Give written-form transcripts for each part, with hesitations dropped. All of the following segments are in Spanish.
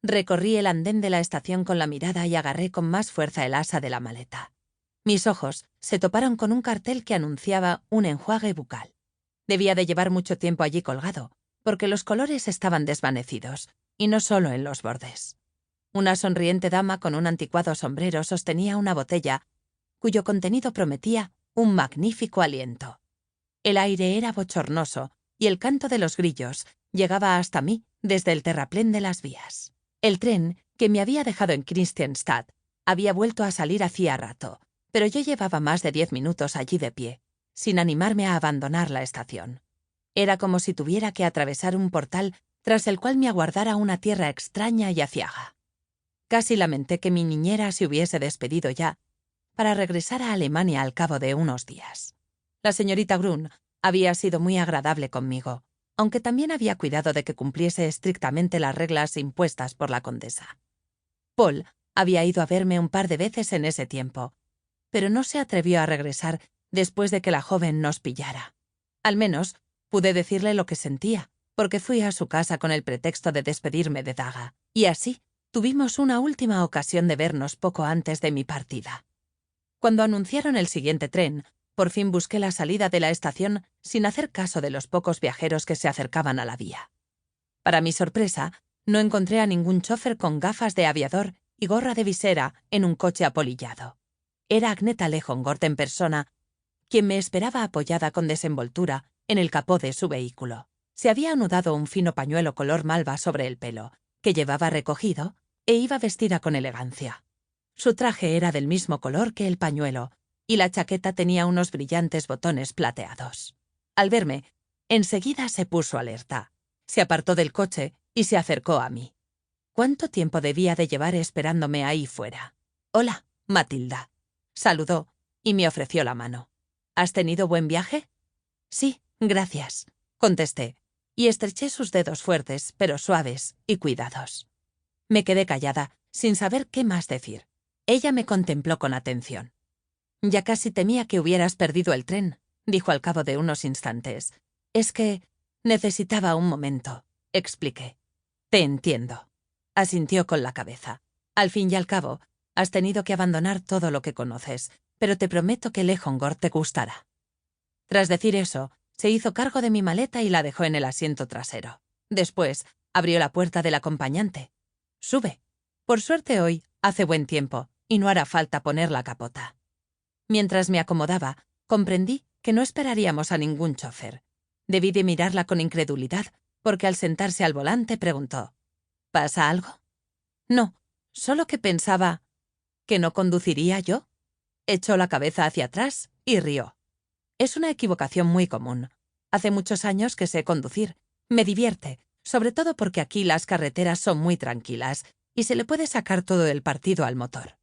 Recorrí el andén de la estación con la mirada y agarré con más fuerza el asa de la maleta. Mis ojos se toparon con un cartel que anunciaba un enjuague bucal. Debía de llevar mucho tiempo allí colgado, porque los colores estaban desvanecidos, y no solo en los bordes. Una sonriente dama con un anticuado sombrero sostenía una botella cuyo contenido prometía un magnífico aliento. El aire era bochornoso y el canto de los grillos llegaba hasta mí desde el terraplén de las vías. El tren, que me había dejado en Kristianstad, había vuelto a salir hacía rato, pero yo llevaba más de 10 minutos allí de pie, sin animarme a abandonar la estación. Era como si tuviera que atravesar un portal tras el cual me aguardara una tierra extraña y aciaga. Casi lamenté que mi niñera se hubiese despedido ya, para regresar a Alemania al cabo de unos días. La señorita Grun había sido muy agradable conmigo, aunque también había cuidado de que cumpliese estrictamente las reglas impuestas por la condesa. Paul había ido a verme un par de veces en ese tiempo, pero no se atrevió a regresar después de que la joven nos pillara. Al menos pude decirle lo que sentía, porque fui a su casa con el pretexto de despedirme de Daga, y así tuvimos una última ocasión de vernos poco antes de mi partida. Cuando anunciaron el siguiente tren, por fin busqué la salida de la estación sin hacer caso de los pocos viajeros que se acercaban a la vía. Para mi sorpresa, no encontré a ningún chofer con gafas de aviador y gorra de visera en un coche apolillado. Era Agneta Lehongord en persona, quien me esperaba apoyada con desenvoltura en el capó de su vehículo. Se había anudado un fino pañuelo color malva sobre el pelo, que llevaba recogido, e iba vestida con elegancia. Su traje era del mismo color que el pañuelo, y la chaqueta tenía unos brillantes botones plateados. Al verme, enseguida se puso alerta. Se apartó del coche y se acercó a mí. ¿Cuánto tiempo debía de llevar esperándome ahí fuera? «Hola, Matilda», saludó y me ofreció la mano. «¿Has tenido buen viaje?» «Sí, gracias», contesté, y estreché sus dedos fuertes, pero suaves y cuidados. Me quedé callada, sin saber qué más decir. Ella me contempló con atención. «Ya casi temía que hubieras perdido el tren», dijo al cabo de unos instantes. «Es que necesitaba un momento», expliqué. «Te entiendo», asintió con la cabeza. «Al fin y al cabo, has tenido que abandonar todo lo que conoces, pero te prometo que Lehongord te gustará». Tras decir eso, se hizo cargo de mi maleta y la dejó en el asiento trasero. Después, abrió la puerta del acompañante. «Sube. Por suerte hoy hace buen tiempo y no hará falta poner la capota». Mientras me acomodaba, comprendí que no esperaríamos a ningún chofer. Debí de mirarla con incredulidad, porque al sentarse al volante preguntó: «¿Pasa algo?» «No, solo que pensaba que no conduciría yo». Echó la cabeza hacia atrás y rió. «Es una equivocación muy común. Hace muchos años que sé conducir. Me divierte, sobre todo porque aquí las carreteras son muy tranquilas y se le puede sacar todo el partido al motor».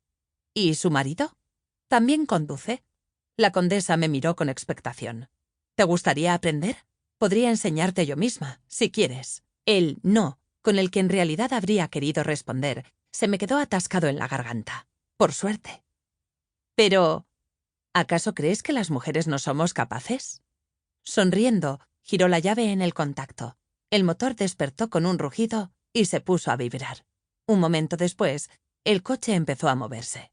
«¿Y su marido?» «También conduce». La condesa me miró con expectación. «¿Te gustaría aprender? Podría enseñarte yo misma, si quieres». El «no», con el que en realidad habría querido responder, se me quedó atascado en la garganta. Por suerte. «Pero, ¿acaso crees que las mujeres no somos capaces?» Sonriendo, giró la llave en el contacto. El motor despertó con un rugido y se puso a vibrar. Un momento después, el coche empezó a moverse.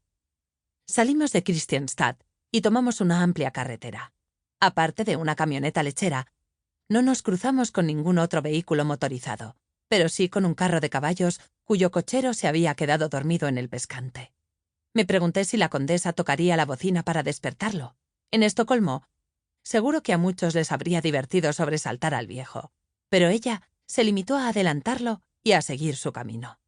Salimos de Kristianstad y tomamos una amplia carretera. Aparte de una camioneta lechera, no nos cruzamos con ningún otro vehículo motorizado, pero sí con un carro de caballos cuyo cochero se había quedado dormido en el pescante. Me pregunté si la condesa tocaría la bocina para despertarlo. En Estocolmo, seguro que a muchos les habría divertido sobresaltar al viejo, pero ella se limitó a adelantarlo y a seguir su camino.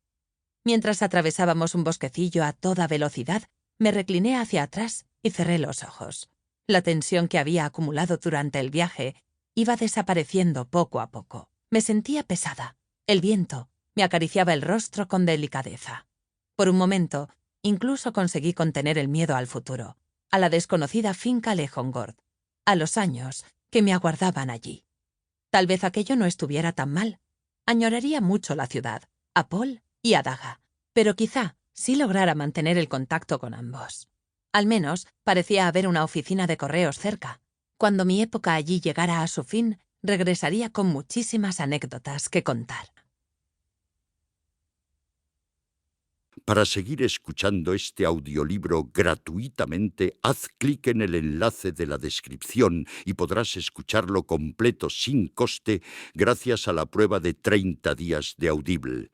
Mientras atravesábamos un bosquecillo a toda velocidad, me recliné hacia atrás y cerré los ojos. La tensión que había acumulado durante el viaje iba desapareciendo poco a poco. Me sentía pesada. El viento me acariciaba el rostro con delicadeza. Por un momento, incluso conseguí contener el miedo al futuro, a la desconocida finca Lehongord, a los años que me aguardaban allí. Tal vez aquello no estuviera tan mal. Añoraría mucho la ciudad, a Paul y a Daga, pero quizá sí lograra mantener el contacto con ambos. Al menos parecía haber una oficina de correos cerca. Cuando mi época allí llegara a su fin, regresaría con muchísimas anécdotas que contar. Para seguir escuchando este audiolibro gratuitamente, haz clic en el enlace de la descripción y podrás escucharlo completo sin coste gracias a la prueba de 30 días de Audible.